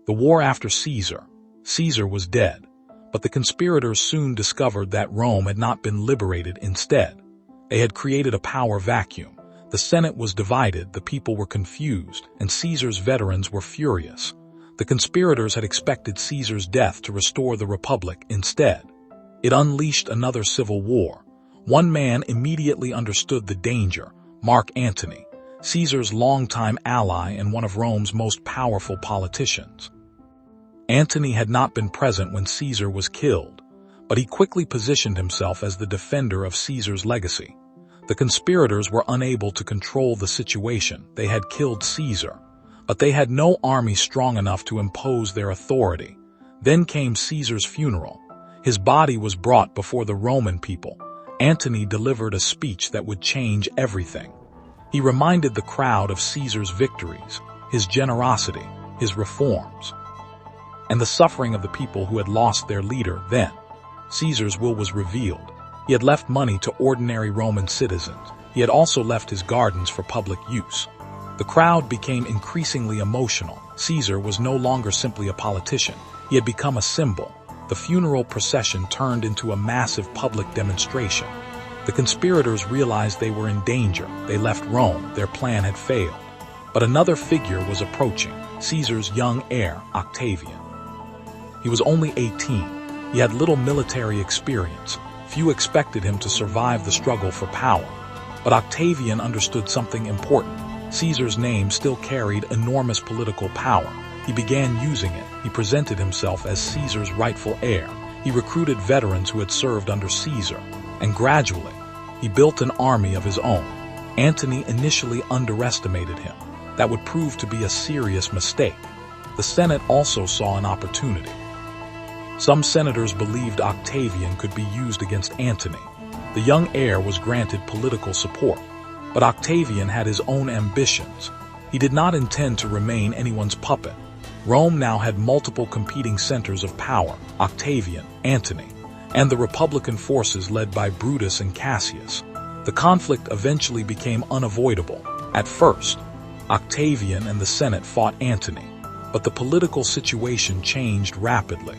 The war after Caesar. Caesar was dead, but the conspirators soon discovered that Rome had not been liberated instead. They had created a power vacuum. The Senate was divided, the people were confused, and Caesar's veterans were furious. The conspirators had expected Caesar's death to restore the Republic instead. It unleashed another civil war. One man immediately understood the danger: Mark Antony, Caesar's longtime ally and one of Rome's most powerful politicians. Antony had not been present when Caesar was killed, but he quickly positioned himself as the defender of Caesar's legacy. The conspirators were unable to control the situation. They had killed Caesar, but they had no army strong enough to impose their authority. Then came Caesar's funeral. His body was brought before the Roman people. Antony delivered a speech that would change everything. He reminded the crowd of Caesar's victories, his generosity, his reforms, and the suffering of the people who had lost their leader. Then, Caesar's will was revealed. He had left money to ordinary Roman citizens. He had also left his gardens for public use. The crowd became increasingly emotional. Caesar was no longer simply a politician. He had become a symbol. The funeral procession turned into a massive public demonstration. The conspirators realized they were in danger. They left Rome. Their plan had failed. But another figure was approaching: Caesar's young heir, Octavian. He was only 18. He had little military experience. Few expected him to survive the struggle for power. But Octavian understood something important. Caesar's name still carried enormous political power. He began using it. He presented himself as Caesar's rightful heir. He recruited veterans who had served under Caesar. And gradually, he built an army of his own. Antony initially underestimated him. That would prove to be a serious mistake. The Senate also saw an opportunity. Some senators believed Octavian could be used against Antony. The young heir was granted political support. But Octavian had his own ambitions. He did not intend to remain anyone's puppet. Rome now had multiple competing centers of power: Octavian, Antony, and the Republican forces led by Brutus and Cassius. The conflict eventually became unavoidable. At first, Octavian and the Senate fought Antony, but the political situation changed rapidly.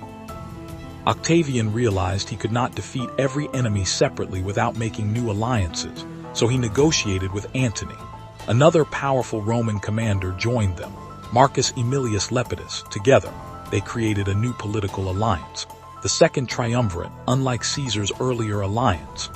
Octavian realized he could not defeat every enemy separately without making new alliances, so he negotiated with Antony. Another powerful Roman commander joined them, Marcus Aemilius Lepidus. Together, they created a new political alliance, the Second Triumvirate. Unlike Caesar's earlier alliance,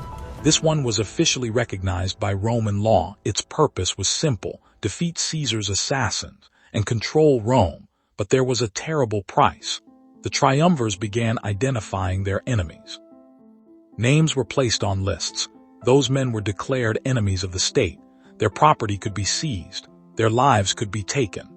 this one was officially recognized by Roman law. Its purpose was simple: defeat Caesar's assassins and control Rome. But there was a terrible price. The triumvirs began identifying their enemies. Names were placed on lists. Those men were declared enemies of the state. Their property could be seized. Their lives could be taken.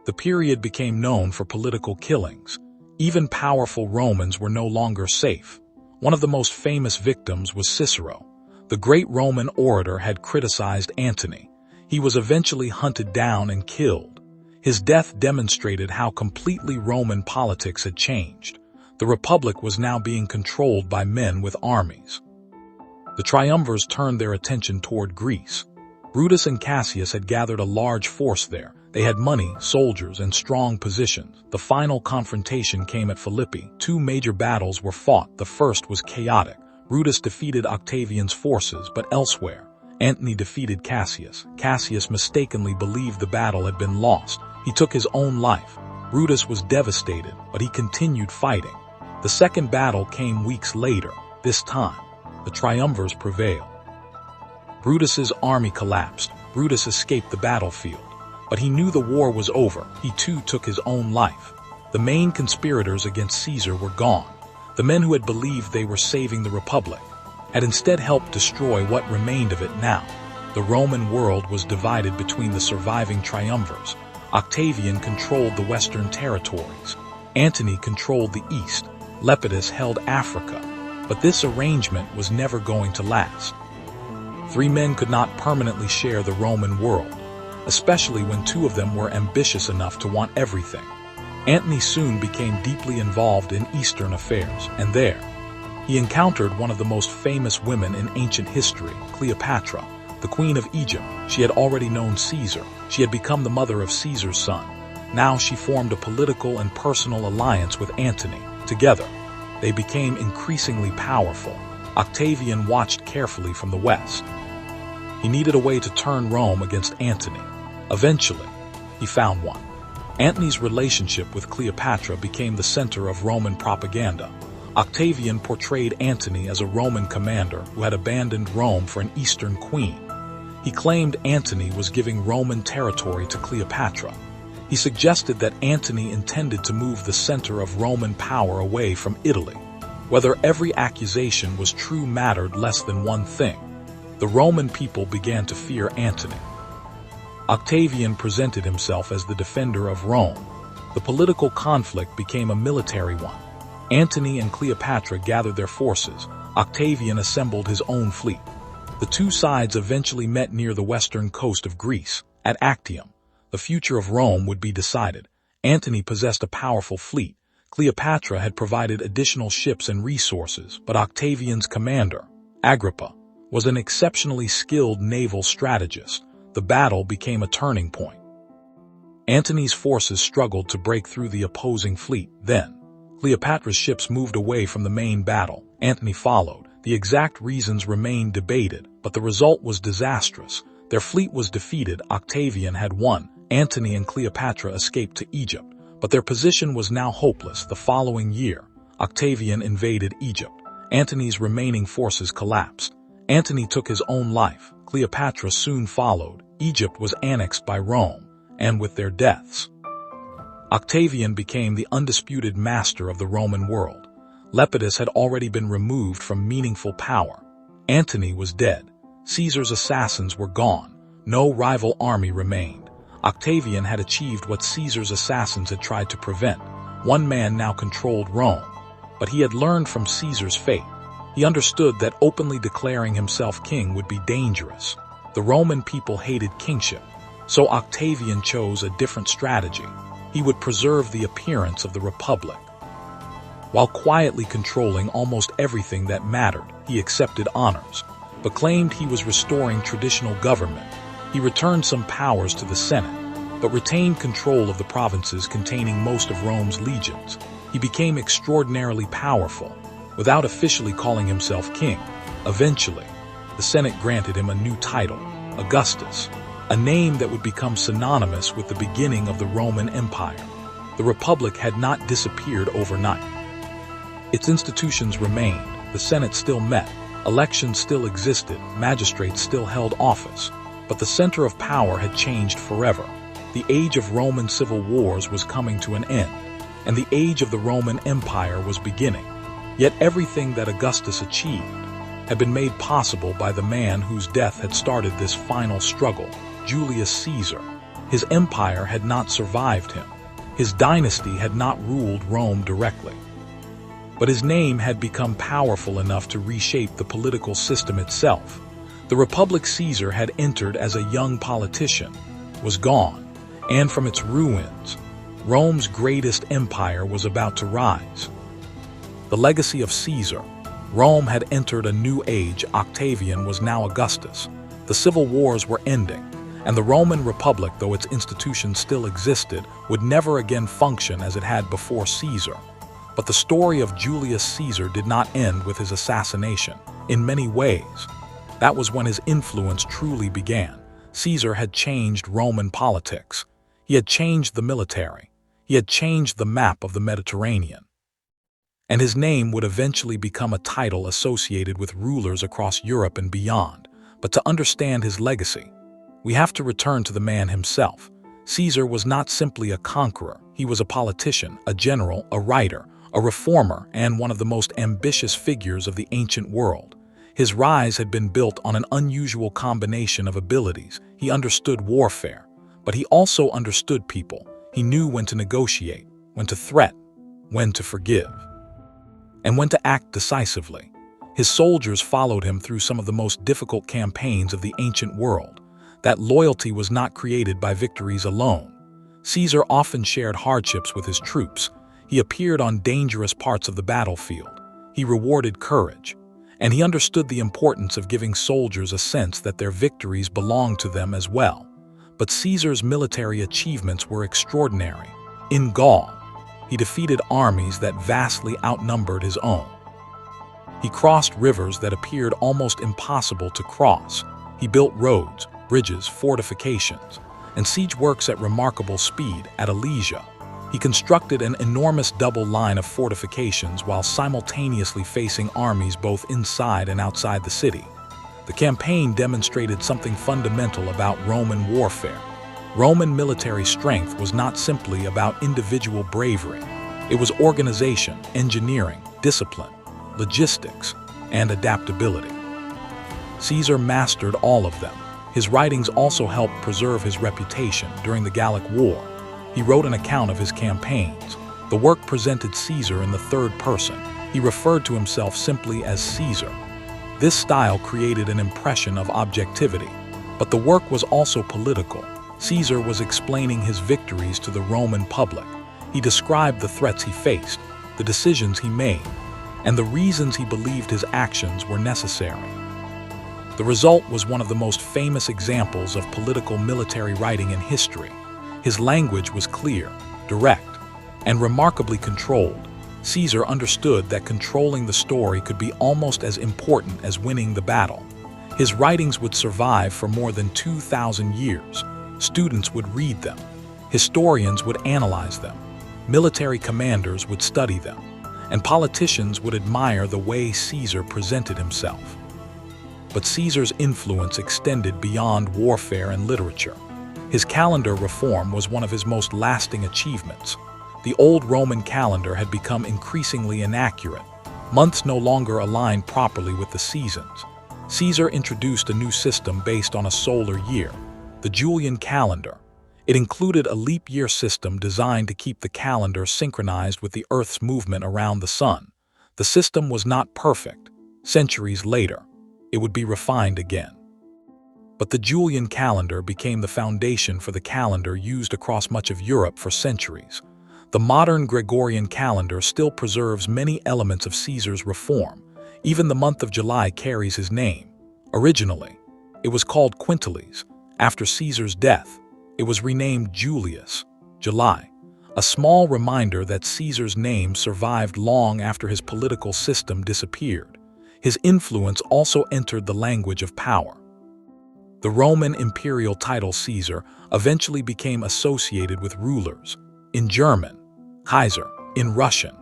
The period became known for political killings. Even powerful Romans were no longer safe. One of the most famous victims was Cicero. The great Roman orator had criticized Antony. He was eventually hunted down and killed. His death demonstrated how completely Roman politics had changed. The Republic was now being controlled by men with armies. The triumvirs turned their attention toward Greece. Brutus and Cassius had gathered a large force there. They had money, soldiers, and strong positions. The final confrontation came at Philippi. Two major battles were fought. The first was chaotic. Brutus defeated Octavian's forces, but elsewhere, Antony defeated Cassius. Cassius mistakenly believed the battle had been lost. He took his own life. Brutus was devastated, but he continued fighting. The second battle came weeks later. This time, the triumvirs prevailed. Brutus's army collapsed. Brutus escaped the battlefield. But he knew the war was over. He too took his own life. The main conspirators against Caesar were gone. The men who had believed they were saving the Republic had instead helped destroy what remained of it now. The Roman world was divided between the surviving triumvirs. Octavian controlled the western territories. Antony controlled the east. Lepidus held Africa. But this arrangement was never going to last. Three men could not permanently share the Roman world, especially when two of them were ambitious enough to want everything. Antony soon became deeply involved in Eastern affairs, and there, he encountered one of the most famous women in ancient history, Cleopatra, the Queen of Egypt. She had already known Caesar. She had become the mother of Caesar's son. Now she formed a political and personal alliance with Antony. Together, they became increasingly powerful. Octavian watched carefully from the west. He needed a way to turn Rome against Antony. Eventually, he found one. Antony's relationship with Cleopatra became the center of Roman propaganda. Octavian portrayed Antony as a Roman commander who had abandoned Rome for an Eastern queen. He claimed Antony was giving Roman territory to Cleopatra. He suggested that Antony intended to move the center of Roman power away from Italy. Whether every accusation was true mattered less than one thing. The Roman people began to fear Antony. Octavian presented himself as the defender of Rome. The political conflict became a military one. Antony and Cleopatra gathered their forces. Octavian assembled his own fleet. The two sides eventually met near the western coast of Greece, at Actium. The future of Rome would be decided. Antony possessed a powerful fleet. Cleopatra had provided additional ships and resources, but Octavian's commander, Agrippa, was an exceptionally skilled naval strategist. The battle became a turning point. Antony's forces struggled to break through the opposing fleet. Then, Cleopatra's ships moved away from the main battle. Antony followed. The exact reasons remained debated, but the result was disastrous. Their fleet was defeated. Octavian had won. Antony and Cleopatra escaped to Egypt, but their position was now hopeless. The following year, Octavian invaded Egypt. Antony's remaining forces collapsed. Antony took his own life. Cleopatra soon followed. Egypt was annexed by Rome, and with their deaths, Octavian became the undisputed master of the Roman world. Lepidus had already been removed from meaningful power. Antony was dead. Caesar's assassins were gone. No rival army remained. Octavian had achieved what Caesar's assassins had tried to prevent. One man now controlled Rome, but he had learned from Caesar's fate. He understood that openly declaring himself king would be dangerous. The Roman people hated kingship, so Octavian chose a different strategy. He would preserve the appearance of the Republic. While quietly controlling almost everything that mattered, he accepted honors, but claimed he was restoring traditional government. He returned some powers to the Senate, but retained control of the provinces containing most of Rome's legions. He became extraordinarily powerful, without officially calling himself king. Eventually, the Senate granted him a new title, Augustus, a name that would become synonymous with the beginning of the Roman Empire. The Republic had not disappeared overnight. Its institutions remained. The Senate still met, elections still existed, magistrates still held office, but the center of power had changed forever. The age of Roman civil wars was coming to an end, and the age of the Roman Empire was beginning. Yet everything that Augustus achieved had been made possible by the man whose death had started this final struggle, Julius Caesar. His empire had not survived him. His dynasty had not ruled Rome directly. But his name had become powerful enough to reshape the political system itself. The Republic Caesar had entered as a young politician, was gone, and from its ruins, Rome's greatest empire was about to rise. The legacy of Caesar. Rome had entered a new age. Octavian was now Augustus. The civil wars were ending, and the Roman Republic, though its institutions still existed, would never again function as it had before Caesar. But the story of Julius Caesar did not end with his assassination. In many ways, that was when his influence truly began. Caesar had changed Roman politics. He had changed the military. He had changed the map of the Mediterranean. And his name would eventually become a title associated with rulers across Europe and beyond. But to understand his legacy, we have to return to the man himself. Caesar was not simply a conqueror. He was a politician, a general, a writer, a reformer, and one of the most ambitious figures of the ancient world. His rise had been built on an unusual combination of abilities. He understood warfare, but he also understood people. He knew when to negotiate, when to threat, when to forgive, and when to act decisively. His soldiers followed him through some of the most difficult campaigns of the ancient world. That loyalty was not created by victories alone. Caesar often shared hardships with his troops. He appeared on dangerous parts of the battlefield. He rewarded courage, and he understood the importance of giving soldiers a sense that their victories belonged to them as well. But Caesar's military achievements were extraordinary. In Gaul, he defeated armies that vastly outnumbered his own. He crossed rivers that appeared almost impossible to cross. He built roads, bridges, fortifications, and siege works at remarkable speed at Alesia. He constructed an enormous double line of fortifications while simultaneously facing armies both inside and outside the city. The campaign demonstrated something fundamental about Roman warfare. Roman military strength was not simply about individual bravery. It was organization, engineering, discipline, logistics, and adaptability. Caesar mastered all of them. His writings also helped preserve his reputation during the Gallic War. He wrote an account of his campaigns. The work presented Caesar in the third person. He referred to himself simply as Caesar. This style created an impression of objectivity, but the work was also political. Caesar was explaining his victories to the Roman public. He described the threats he faced, the decisions he made, and the reasons he believed his actions were necessary. The result was one of the most famous examples of political military writing in history. His language was clear, direct, and remarkably controlled. Caesar understood that controlling the story could be almost as important as winning the battle. His writings would survive for more than 2,000 years. Students would read them. Historians would analyze them. Military commanders would study them. And politicians would admire the way Caesar presented himself. But Caesar's influence extended beyond warfare and literature. His calendar reform was one of his most lasting achievements. The old Roman calendar had become increasingly inaccurate. Months no longer aligned properly with the seasons. Caesar introduced a new system based on a solar year, the Julian calendar. It included a leap year system designed to keep the calendar synchronized with the Earth's movement around the sun. The system was not perfect. Centuries later, it would be refined again. But the Julian calendar became the foundation for the calendar used across much of Europe for centuries. The modern Gregorian calendar still preserves many elements of Caesar's reform. Even the month of July carries his name. Originally, it was called Quintilis. After Caesar's death, it was renamed Julius, July, a small reminder that Caesar's name survived long after his political system disappeared. His influence also entered the language of power. The Roman imperial title Caesar eventually became associated with rulers. In German, Kaiser; in Russian,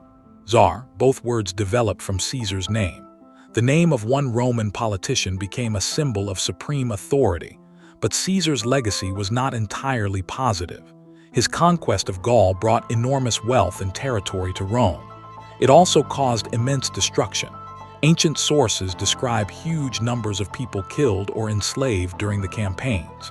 Tsar, both words developed from Caesar's name. The name of one Roman politician became a symbol of supreme authority. But Caesar's legacy was not entirely positive. His conquest of Gaul brought enormous wealth and territory to Rome. It also caused immense destruction. Ancient sources describe huge numbers of people killed or enslaved during the campaigns.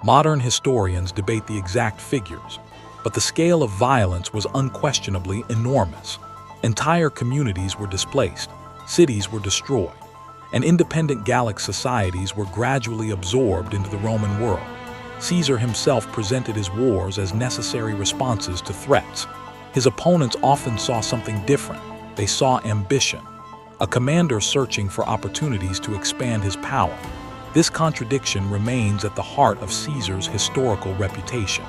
Modern historians debate the exact figures, but the scale of violence was unquestionably enormous. Entire communities were displaced, cities were destroyed, and independent Gallic societies were gradually absorbed into the Roman world. Caesar himself presented his wars as necessary responses to threats. His opponents often saw something different. They saw ambition, a commander searching for opportunities to expand his power. This contradiction remains at the heart of Caesar's historical reputation.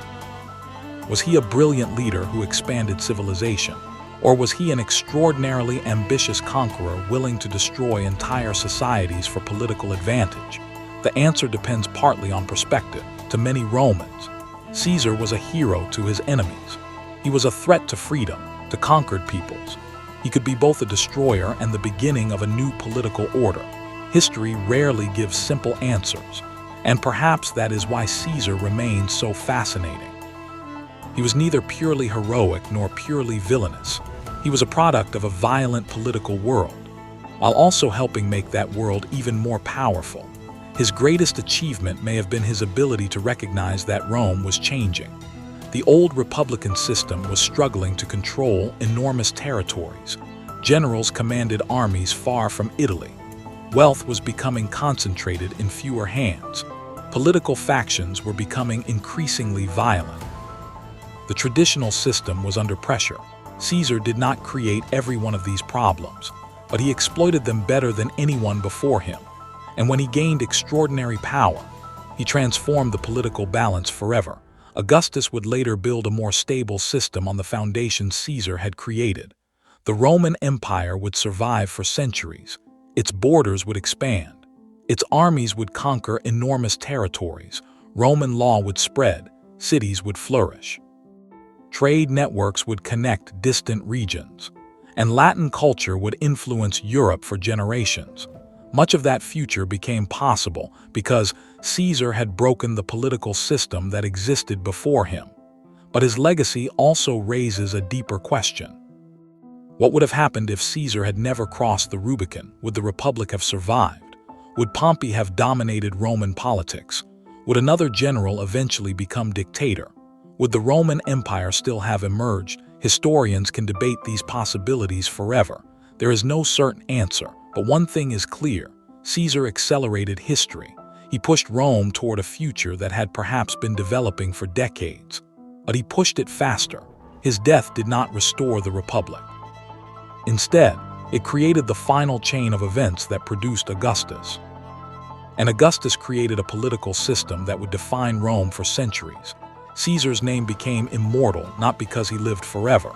Was he a brilliant leader who expanded civilization? Or was he an extraordinarily ambitious conqueror willing to destroy entire societies for political advantage? The answer depends partly on perspective. To many Romans, Caesar was a hero to his enemies. He was a threat to freedom, to conquered peoples. He could be both a destroyer and the beginning of a new political order. History rarely gives simple answers, and perhaps that is why Caesar remains so fascinating. He was neither purely heroic nor purely villainous. He was a product of a violent political world, while also helping make that world even more powerful. His greatest achievement may have been his ability to recognize that Rome was changing. The old republican system was struggling to control enormous territories. Generals commanded armies far from Italy. Wealth was becoming concentrated in fewer hands. Political factions were becoming increasingly violent. The traditional system was under pressure. Caesar did not create every one of these problems, but he exploited them better than anyone before him. And when he gained extraordinary power, He transformed the political balance forever. Augustus would later build a more stable system on the foundation Caesar had created. The Roman Empire would survive for centuries. Its borders would expand. Its armies would conquer enormous territories. Roman law would spread. Cities would flourish. Trade networks would connect distant regions. And Latin culture would influence Europe for generations. Much of that future became possible because Caesar had broken the political system that existed before him. But his legacy also raises a deeper question. What would have happened if Caesar had never crossed the Rubicon? Would the Republic have survived? Would Pompey have dominated Roman politics? Would another general eventually become dictator? Would the Roman Empire still have emerged? Historians can debate these possibilities forever. There is no certain answer, but one thing is clear. Caesar accelerated history. He pushed Rome toward a future that had perhaps been developing for decades. But he pushed it faster. His death did not restore the Republic. Instead, it created the final chain of events that produced Augustus. And Augustus created a political system that would define Rome for centuries. Caesar's name became immortal not because he lived forever,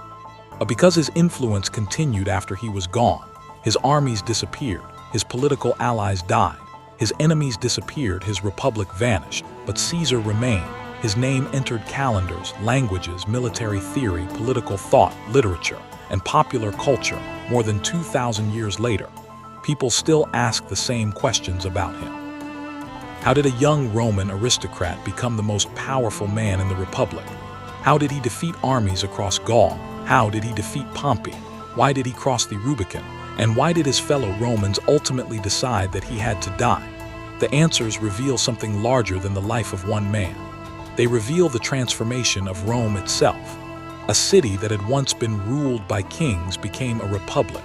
but because his influence continued after he was gone. His armies disappeared, his political allies died, his enemies disappeared, his republic vanished, but Caesar remained. His name entered calendars, languages, military theory, political thought, literature, and popular culture more than 2,000 years later. People still ask the same questions about him. How did a young Roman aristocrat become the most powerful man in the Republic? How did he defeat armies across Gaul? How did he defeat Pompey? Why did he cross the Rubicon? And why did his fellow Romans ultimately decide that he had to die? The answers reveal something larger than the life of one man. They reveal the transformation of Rome itself. A city that had once been ruled by kings became a republic.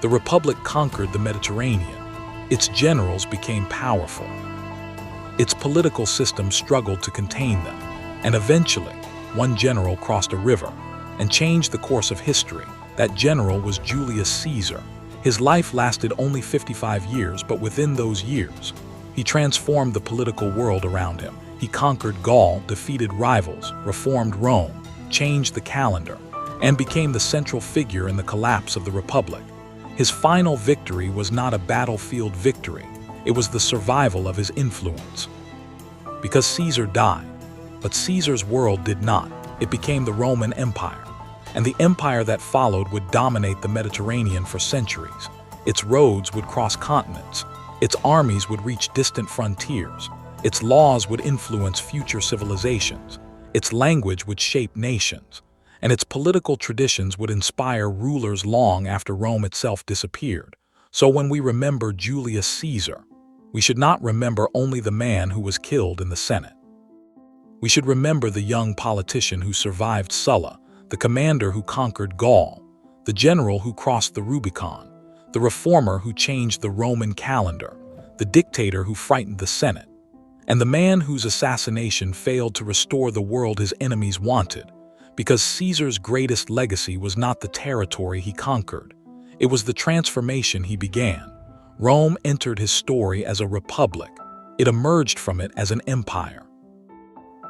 The republic conquered the Mediterranean. Its generals became powerful. Its political system struggled to contain them. And eventually, one general crossed a river and changed the course of history. That general was Julius Caesar. His life lasted only 55 years, but within those years, he transformed the political world around him. He conquered Gaul, defeated rivals, reformed Rome, changed the calendar, and became the central figure in the collapse of the Republic. His final victory was not a battlefield victory. It was the survival of his influence. Because Caesar died, but Caesar's world did not. It became the Roman Empire. And the empire that followed would dominate the Mediterranean for centuries. Its roads would cross continents. Its armies would reach distant frontiers. Its laws would influence future civilizations. Its language would shape nations. And its political traditions would inspire rulers long after Rome itself disappeared. So when we remember Julius Caesar, we should not remember only the man who was killed in the Senate. We should remember the young politician who survived Sulla, the commander who conquered Gaul, the general who crossed the Rubicon, the reformer who changed the Roman calendar, the dictator who frightened the Senate, and the man whose assassination failed to restore the world his enemies wanted, because Caesar's greatest legacy was not the territory he conquered. It was the transformation he began. Rome entered his story as a republic. It emerged from it as an empire.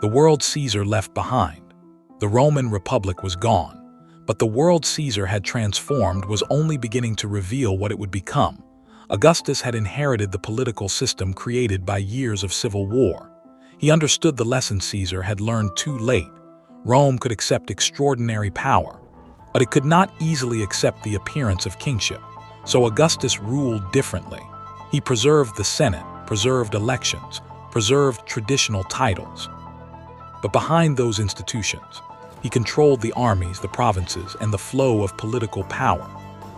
The world Caesar left behind. The Roman Republic was gone, but the world Caesar had transformed was only beginning to reveal what it would become. Augustus had inherited the political system created by years of civil war. He understood the lesson Caesar had learned too late. Rome could accept extraordinary power, but it could not easily accept the appearance of kingship. So Augustus ruled differently. He preserved the Senate, preserved elections, preserved traditional titles. But behind those institutions, he controlled the armies, the provinces, and the flow of political power.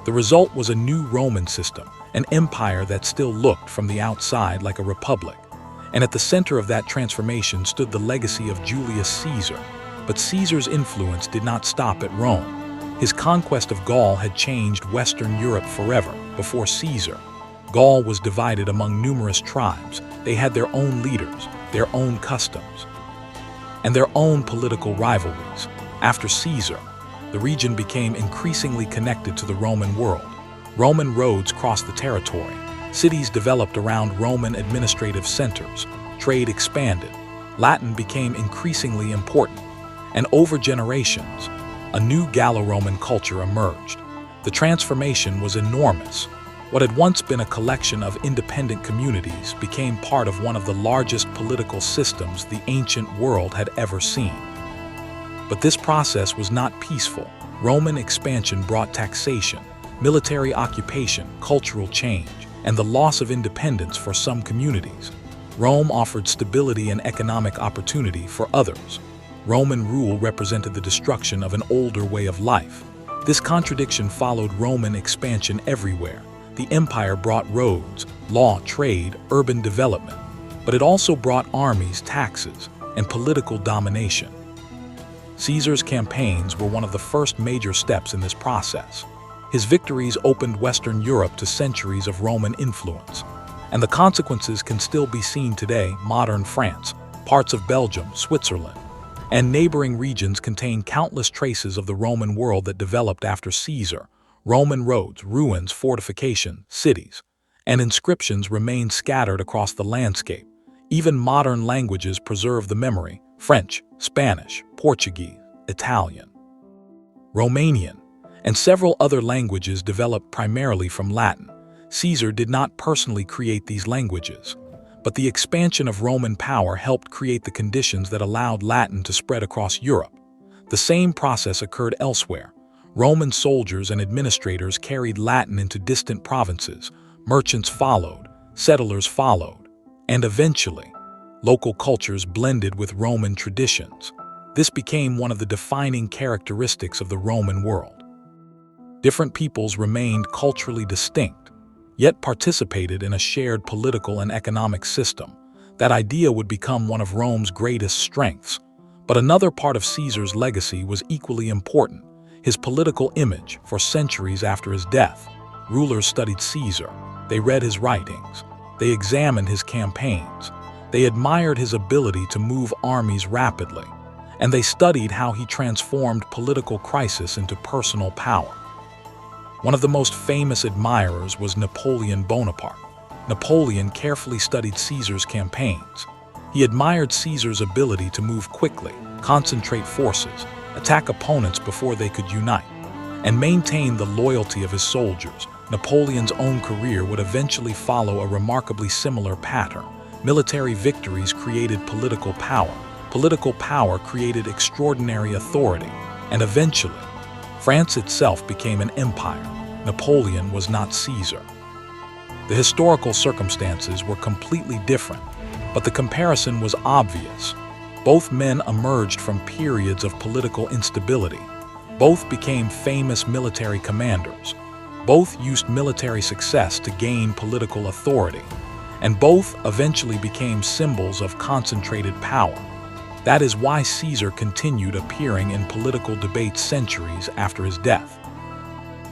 The result was a new Roman system, an empire that still looked from the outside like a republic. And at the center of that transformation stood the legacy of Julius Caesar. But Caesar's influence did not stop at Rome. His conquest of Gaul had changed Western Europe forever. Before Caesar, Gaul was divided among numerous tribes. They had their own leaders, their own customs, and their own political rivalries. After Caesar, the region became increasingly connected to the Roman world. Roman roads crossed the territory. Cities developed around Roman administrative centers. trade expanded, Latin became increasingly important, and over generations, a new Gallo-Roman culture emerged. The transformation was enormous. What had once been a collection of independent communities became part of one of the largest political systems the ancient world had ever seen. But this process was not peaceful. Roman expansion brought taxation, military occupation, cultural change, and the loss of independence for some communities. Rome offered stability and economic opportunity for others. Roman rule represented the destruction of an older way of life. This contradiction followed Roman expansion everywhere. The empire brought roads, law, trade, urban development, but it also brought armies, taxes, and political domination. Caesar's campaigns were one of the first major steps in this process. His victories opened Western Europe to centuries of Roman influence, and the consequences can still be seen today. Modern France, parts of Belgium, Switzerland, and neighboring regions contain countless traces of the Roman world that developed after Caesar. Roman roads, ruins, fortifications, cities, and inscriptions remain scattered across the landscape. Even modern languages preserve the memory: French, Spanish, Portuguese, Italian, Romanian, and several other languages developed primarily from Latin. Caesar did not personally create these languages, but the expansion of Roman power helped create the conditions that allowed Latin to spread across Europe. The same process occurred elsewhere. Roman soldiers and administrators carried Latin into distant provinces, merchants followed, settlers followed, and eventually, local cultures blended with Roman traditions. This became one of the defining characteristics of the Roman world. Different peoples remained culturally distinct, yet participated in a shared political and economic system. That idea would become one of Rome's greatest strengths. But another part of Caesar's legacy was equally important: his political image. For centuries after his death, rulers studied Caesar. They read his writings. They examined his campaigns. They admired his ability to move armies rapidly. And they studied how he transformed political crisis into personal power. One of the most famous admirers was Napoleon Bonaparte. Napoleon carefully studied Caesar's campaigns. He admired Caesar's ability to move quickly, concentrate forces, attack opponents before they could unite, and maintain the loyalty of his soldiers. Napoleon's own career would eventually follow a remarkably similar pattern. Military victories created political power. Political power created extraordinary authority, and eventually, France itself became an empire. Napoleon was not Caesar. The historical circumstances were completely different, but the comparison was obvious. Both men emerged from periods of political instability. Both became famous military commanders. Both used military success to gain political authority, and both eventually became symbols of concentrated power. That is why Caesar continued appearing in political debates centuries after his death.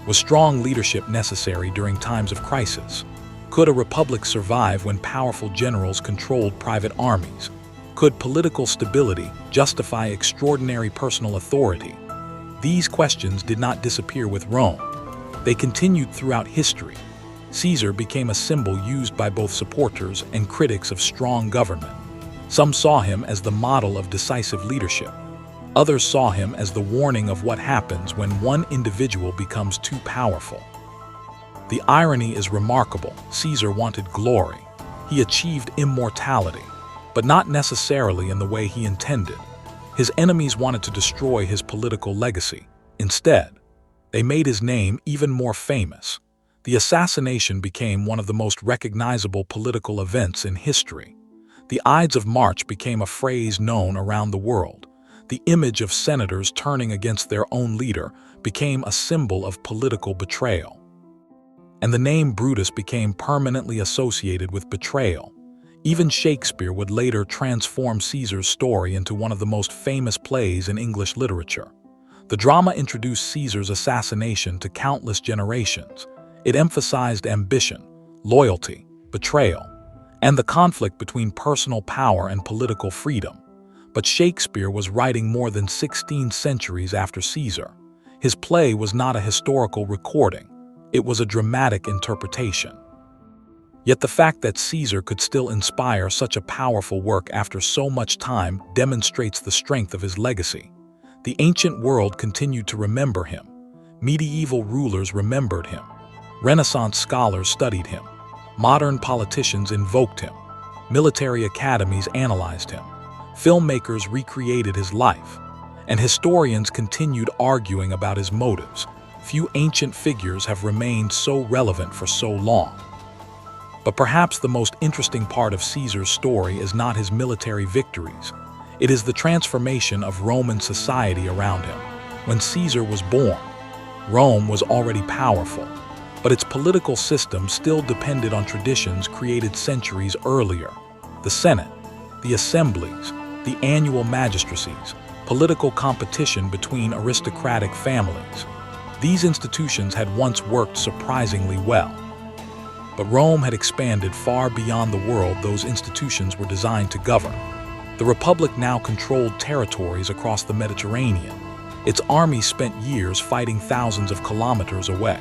Was strong leadership necessary during times of crisis? Could a republic survive when powerful generals controlled private armies? Could political stability justify extraordinary personal authority? These questions did not disappear with Rome. They continued throughout history. Caesar became a symbol used by both supporters and critics of strong government. Some saw him as the model of decisive leadership. Others saw him as the warning of what happens when one individual becomes too powerful. The irony is remarkable. Caesar wanted glory. He achieved immortality, but not necessarily in the way he intended. His enemies wanted to destroy his political legacy. Instead, they made his name even more famous. The assassination became one of the most recognizable political events in history. The Ides of March became a phrase known around the world. The image of senators turning against their own leader became a symbol of political betrayal. And the name Brutus became permanently associated with betrayal. Even Shakespeare would later transform Caesar's story into one of the most famous plays in English literature. The drama introduced Caesar's assassination to countless generations. It emphasized ambition, loyalty, betrayal, and the conflict between personal power and political freedom. But Shakespeare was writing more than 16 centuries after Caesar. His play was not a historical recording. It was a dramatic interpretation. Yet the fact that Caesar could still inspire such a powerful work after so much time demonstrates the strength of his legacy. The ancient world continued to remember him. Medieval rulers remembered him. Renaissance scholars studied him. Modern politicians invoked him. Military academies analyzed him. Filmmakers recreated his life. And historians continued arguing about his motives. Few ancient figures have remained so relevant for so long. But perhaps the most interesting part of Caesar's story is not his military victories. It is the transformation of Roman society around him. When Caesar was born, Rome was already powerful, but its political system still depended on traditions created centuries earlier. The Senate, the assemblies, the annual magistracies, political competition between aristocratic families. These institutions had once worked surprisingly well. But Rome had expanded far beyond the world those institutions were designed to govern. The Republic now controlled territories across the Mediterranean. Its armies spent years fighting thousands of kilometers away.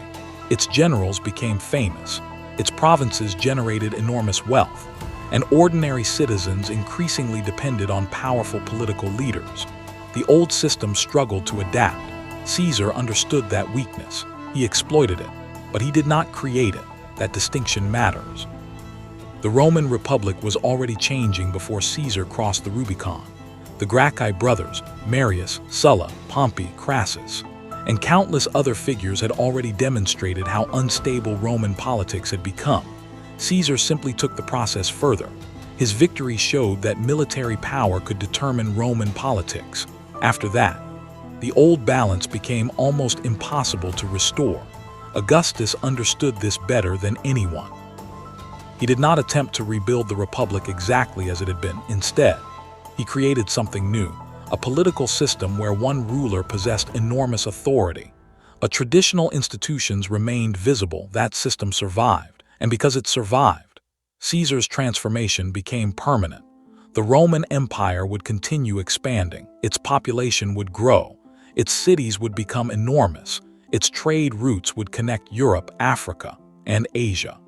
Its generals became famous. Its provinces generated enormous wealth. And ordinary citizens increasingly depended on powerful political leaders. The old system struggled to adapt. Caesar understood that weakness. He exploited it, but he did not create it. That distinction matters. The Roman Republic was already changing before Caesar crossed the Rubicon. The Gracchi brothers, Marius, Sulla, Pompey, Crassus, and countless other figures had already demonstrated how unstable Roman politics had become. Caesar simply took the process further. His victory showed that military power could determine Roman politics. After that, the old balance became almost impossible to restore. Augustus understood this better than anyone. He did not attempt to rebuild the Republic exactly as it had been. Instead, he created something new, a political system where one ruler possessed enormous authority. But traditional institutions remained visible. That system survived, and because it survived, Caesar's transformation became permanent. The Roman Empire would continue expanding, its population would grow, its cities would become enormous, its trade routes would connect Europe, Africa, and Asia.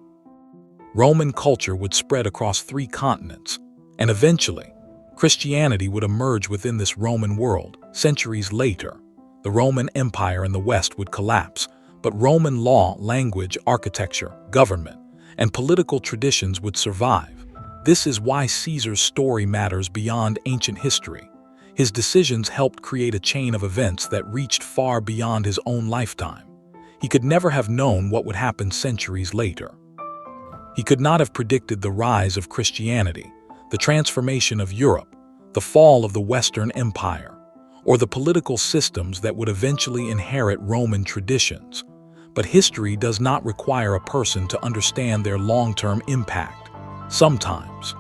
Roman culture would spread across 3 continents, and eventually, Christianity would emerge within this Roman world. Centuries later, the Roman Empire in the West would collapse, but Roman law, language, architecture, government, and political traditions would survive. This is why Caesar's story matters beyond ancient history. His decisions helped create a chain of events that reached far beyond his own lifetime. He could never have known what would happen centuries later. He could not have predicted the rise of Christianity, the transformation of Europe, the fall of the Western Empire, or the political systems that would eventually inherit Roman traditions. But history does not require a person to understand their long-term impact. Sometimes,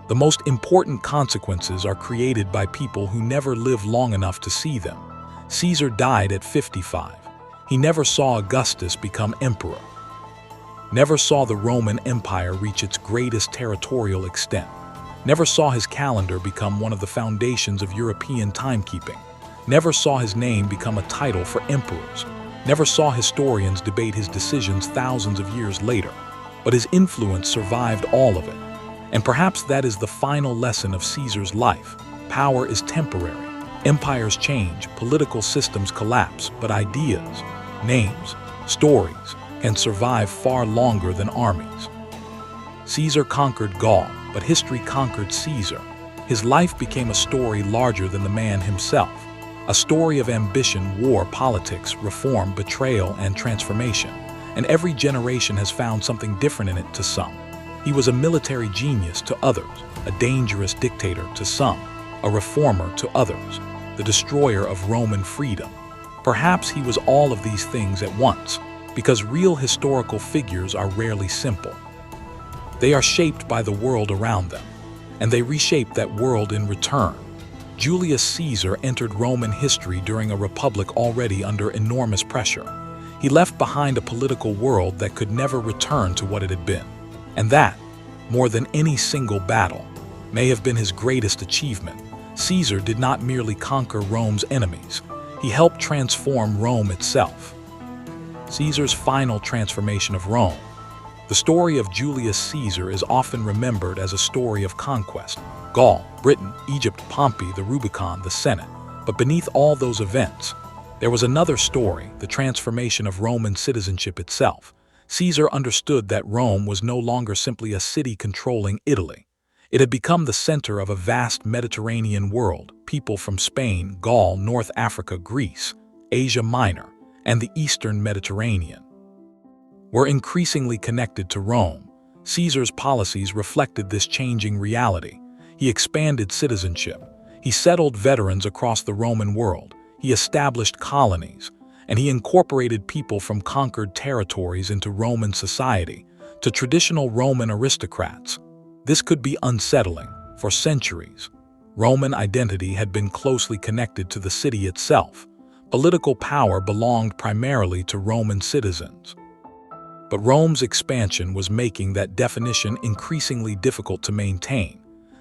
the most important consequences are created by people who never live long enough to see them. Caesar died at 55. He never saw Augustus become emperor. Never saw the Roman Empire reach its greatest territorial extent. Never saw his calendar become one of the foundations of European timekeeping. Never saw his name become a title for emperors. Never saw historians debate his decisions thousands of years later. But his influence survived all of it. And perhaps that is the final lesson of Caesar's life. Power is temporary. Empires change, political systems collapse, but ideas, names, stories can survive far longer than armies. Caesar conquered Gaul, but history conquered Caesar. His life became a story larger than the man himself. A story of ambition, war, politics, reform, betrayal, and transformation. And every generation has found something different in it to some. He was a military genius to others, a dangerous dictator to some, a reformer to others, the destroyer of Roman freedom. Perhaps he was all of these things at once, because real historical figures are rarely simple. They are shaped by the world around them, and they reshape that world in return. Julius Caesar entered Roman history during a republic already under enormous pressure. He left behind a political world that could never return to what it had been. And that, more than any single battle, may have been his greatest achievement. Caesar did not merely conquer Rome's enemies, he helped transform Rome itself. Caesar's final transformation of Rome The story of Julius Caesar is often remembered as a story of conquest. Gaul, Britain, Egypt, Pompey, the Rubicon, the Senate. But beneath all those events, there was another story, the transformation of Roman citizenship itself. Caesar understood that Rome was no longer simply a city controlling Italy. It had become the center of a vast Mediterranean world. People from Spain, Gaul, North Africa, Greece, Asia Minor, and the Eastern Mediterranean were increasingly connected to Rome. Caesar's policies reflected this changing reality. He expanded citizenship. He settled veterans across the Roman world. He established colonies, and he incorporated people from conquered territories into Roman society, to traditional Roman aristocrats. This could be unsettling. For centuries, Roman identity had been closely connected to the city itself. Political power belonged primarily to Roman citizens. But Rome's expansion was making that definition increasingly difficult to maintain.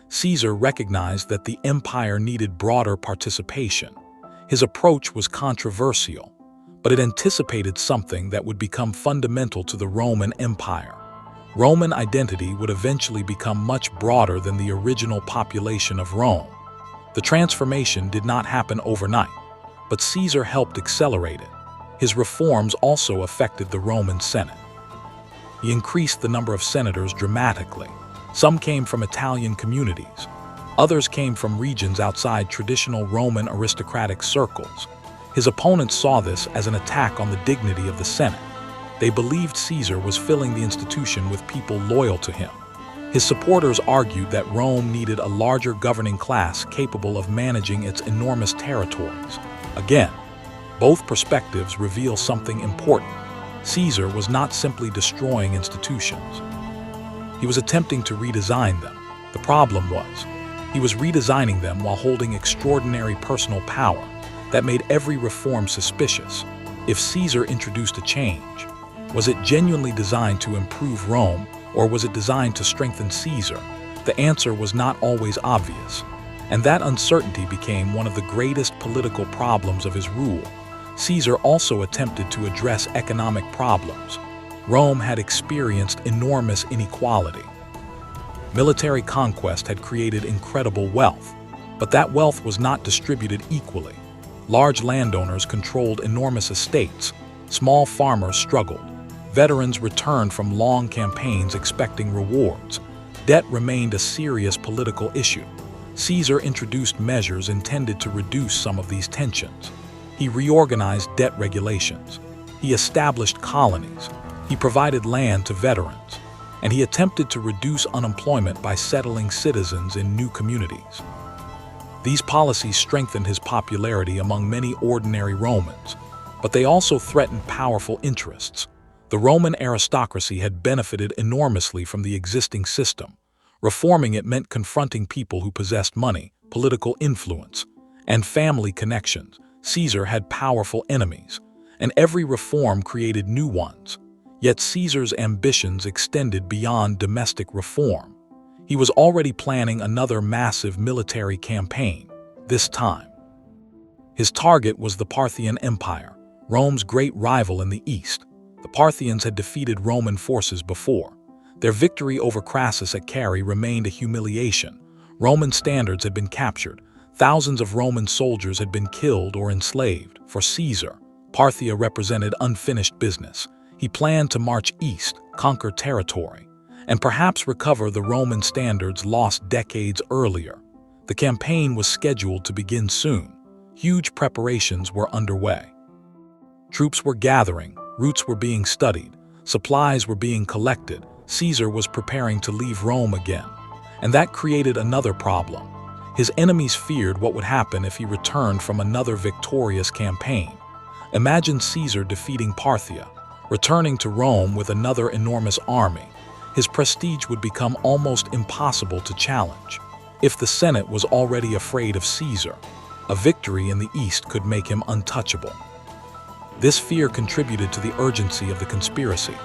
Caesar recognized that the empire needed broader participation. His approach was controversial, but it anticipated something that would become fundamental to the Roman Empire. Roman identity would eventually become much broader than the original population of Rome. The transformation did not happen overnight, but Caesar helped accelerate it. His reforms also affected the Roman Senate. He increased the number of senators dramatically. Some came from Italian communities. Others came from regions outside traditional Roman aristocratic circles. His opponents saw this as an attack on the dignity of the Senate. They believed Caesar was filling the institution with people loyal to him. His supporters argued that Rome needed a larger governing class capable of managing its enormous territories. Again, both perspectives reveal something important. Caesar was not simply destroying institutions. He was attempting to redesign them. The problem was, he was redesigning them while holding extraordinary personal power that made every reform suspicious. If Caesar introduced a change, was it genuinely designed to improve Rome, or was it designed to strengthen Caesar? The answer was not always obvious, and that uncertainty became one of the greatest political problems of his rule. Caesar also attempted to address economic problems. Rome had experienced enormous inequality. Military conquest had created incredible wealth, but that wealth was not distributed equally. Large landowners controlled enormous estates. Small farmers struggled. Veterans returned from long campaigns expecting rewards. Debt remained a serious political issue. Caesar introduced measures intended to reduce some of these tensions. He reorganized debt regulations. He established colonies. He provided land to veterans. And he attempted to reduce unemployment by settling citizens in new communities. These policies strengthened his popularity among many ordinary Romans, but they also threatened powerful interests. The Roman aristocracy had benefited enormously from the existing system. Reforming it meant confronting people who possessed money, political influence, and family connections. Caesar had powerful enemies, and every reform created new ones. Yet Caesar's ambitions extended beyond domestic reform. He was already planning another massive military campaign, this time. His target was the Parthian Empire, Rome's great rival in the east. The Parthians had defeated Roman forces before. Their victory over Crassus at Carrhae remained a humiliation. Roman standards had been captured. Thousands of Roman soldiers had been killed or enslaved. For Caesar, Parthia represented unfinished business. He planned to march east, conquer territory, and perhaps recover the Roman standards lost decades earlier. The campaign was scheduled to begin soon. Huge preparations were underway. Troops were gathering, routes were being studied, supplies were being collected. Caesar was preparing to leave Rome again, and that created another problem. His enemies feared what would happen if he returned from another victorious campaign. Imagine Caesar defeating Parthia, returning to Rome with another enormous army. His prestige would become almost impossible to challenge. If the Senate was already afraid of Caesar, a victory in the East could make him untouchable. This fear contributed to the urgency of the conspiracy.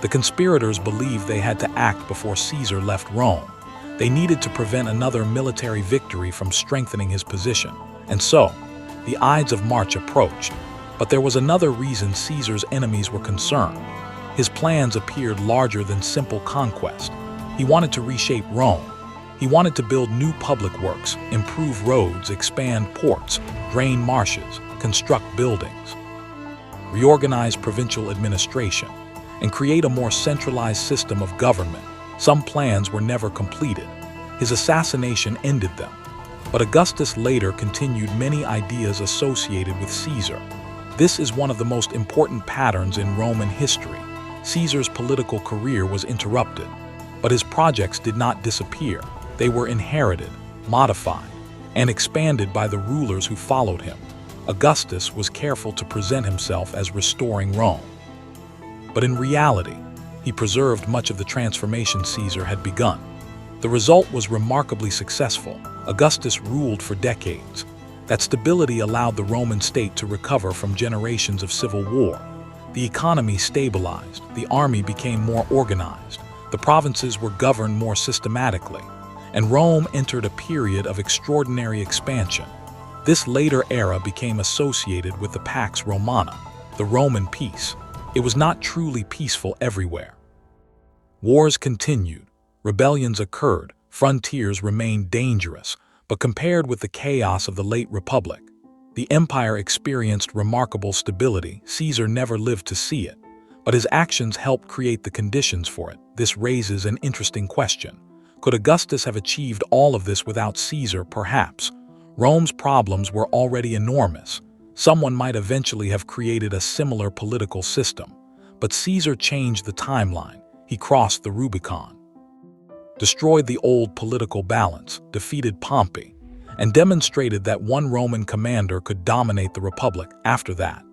The conspirators believed they had to act before Caesar left Rome. They needed to prevent another military victory from strengthening his position. And so, the Ides of March approached. But there was another reason Caesar's enemies were concerned. His plans appeared larger than simple conquest. He wanted to reshape Rome. He wanted to build new public works, improve roads, expand ports, drain marshes, construct buildings, reorganize provincial administration, and create a more centralized system of government. Some plans were never completed. His assassination ended them. But Augustus later continued many ideas associated with Caesar. This is one of the most important patterns in Roman history. Caesar's political career was interrupted, but his projects did not disappear. They were inherited, modified, and expanded by the rulers who followed him. Augustus was careful to present himself as restoring Rome. But in reality, he preserved much of the transformation Caesar had begun. The result was remarkably successful. Augustus ruled for decades. That stability allowed the Roman state to recover from generations of civil war. The economy stabilized, the army became more organized, the provinces were governed more systematically, and Rome entered a period of extraordinary expansion. This later era became associated with the Pax Romana, the Roman peace. It was not truly peaceful everywhere. Wars continued, rebellions occurred, frontiers remained dangerous, but compared with the chaos of the late Republic, the empire experienced remarkable stability. Caesar never lived to see it, but his actions helped create the conditions for it. This raises an interesting question. Could Augustus have achieved all of this without Caesar? Perhaps. Rome's problems were already enormous. Someone might eventually have created a similar political system, but Caesar changed the timeline. He crossed the Rubicon, destroyed the old political balance, defeated Pompey, and demonstrated that one Roman commander could dominate the Republic. After that,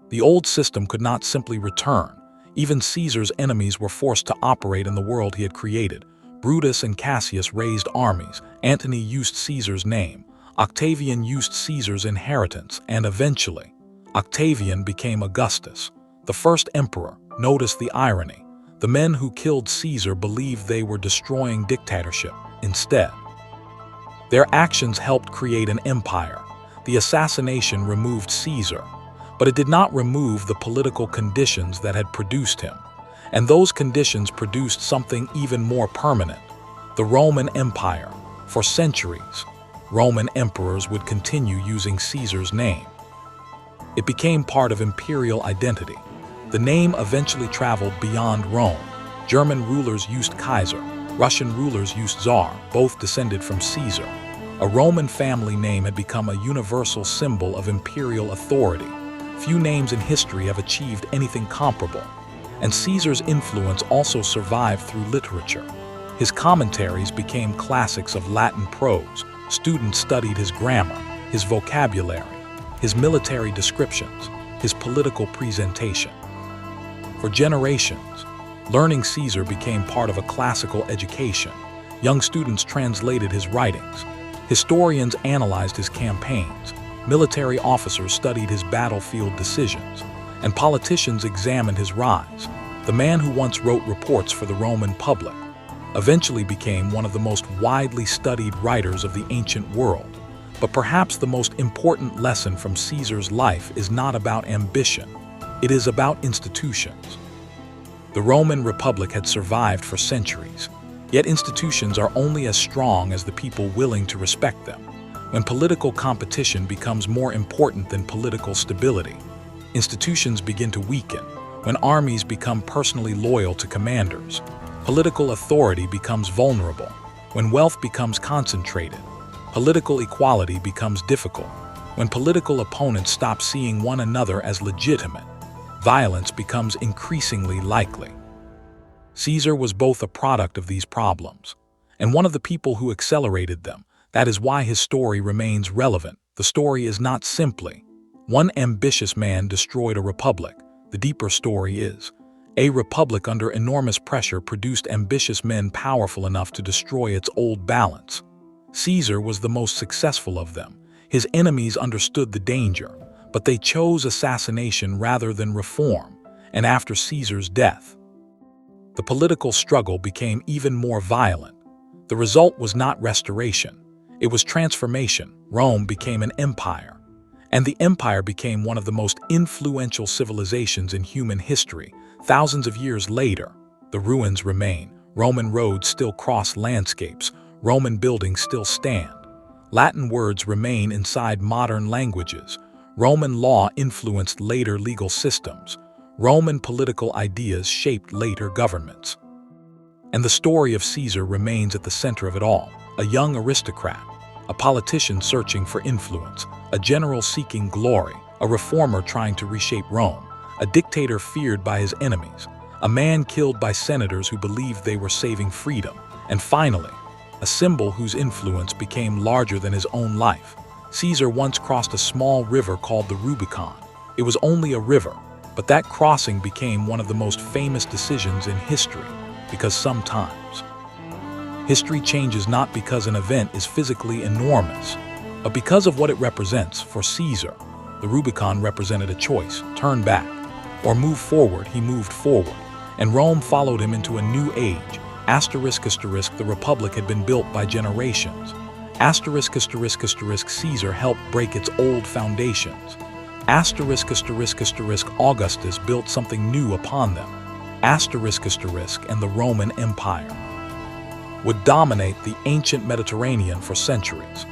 the old system could not simply return. Even Caesar's enemies were forced to operate in the world he had created. Brutus and Cassius raised armies. Antony used Caesar's name. Octavian used Caesar's inheritance, and eventually, Octavian became Augustus, the first emperor. Notice the irony. The men who killed Caesar believed they were destroying dictatorship. Instead, their actions helped create an empire. The assassination removed Caesar, but it did not remove the political conditions that had produced him. And those conditions produced something even more permanent: the Roman Empire. For centuries, Roman emperors would continue using Caesar's name. It became part of imperial identity. The name eventually traveled beyond Rome. German rulers used Kaiser. Russian rulers used Tsar, both descended from Caesar. A Roman family name had become a universal symbol of imperial authority. Few names in history have achieved anything comparable. And Caesar's influence also survived through literature. His commentaries became classics of Latin prose. Students studied his grammar, his vocabulary, his military descriptions, his political presentation. For generations, learning Caesar became part of a classical education. Young students translated his writings. Historians analyzed his campaigns. Military officers studied his battlefield decisions, and politicians examined his rise. The man who once wrote reports for the Roman public eventually became one of the most widely studied writers of the ancient world. But perhaps the most important lesson from Caesar's life is not about ambition. It is about institutions. The Roman Republic had survived for centuries, yet institutions are only as strong as the people willing to respect them. When political competition becomes more important than political stability, institutions begin to weaken. When armies become personally loyal to commanders, political authority becomes vulnerable. When wealth becomes concentrated, political equality becomes difficult. When political opponents stop seeing one another as legitimate, violence becomes increasingly likely. Caesar was both a product of these problems and one of the people who accelerated them. That is why his story remains relevant. The story is not simply one ambitious man destroyed a republic. The deeper story is a republic under enormous pressure produced ambitious men powerful enough to destroy its old balance. Caesar was the most successful of them. His enemies understood the danger, but they chose assassination rather than reform. And after Caesar's death, the political struggle became even more violent. The result was not restoration. It was transformation. Rome became an empire, and the empire became one of the most influential civilizations in human history. Thousands of years later, the ruins remain. Roman roads still cross landscapes. Roman buildings still stand. Latin words remain inside modern languages. Roman law influenced later legal systems. Roman political ideas shaped later governments. And the story of Caesar remains at the center of it all. A young aristocrat, a politician searching for influence, a general seeking glory, a reformer trying to reshape Rome, a dictator feared by his enemies, a man killed by senators who believed they were saving freedom, and finally, a symbol whose influence became larger than his own life. Caesar once crossed a small river called the Rubicon. It was only a river, but that crossing became one of the most famous decisions in history, because sometimes history changes not because an event is physically enormous, but because of what it represents. For Caesar, the Rubicon represented a choice: turn back or move forward. He moved forward, and Rome followed him into a new age. The Republic had been built by generations. Caesar helped break its old foundations. Augustus built something new upon them. And the Roman Empire would dominate the ancient Mediterranean for centuries.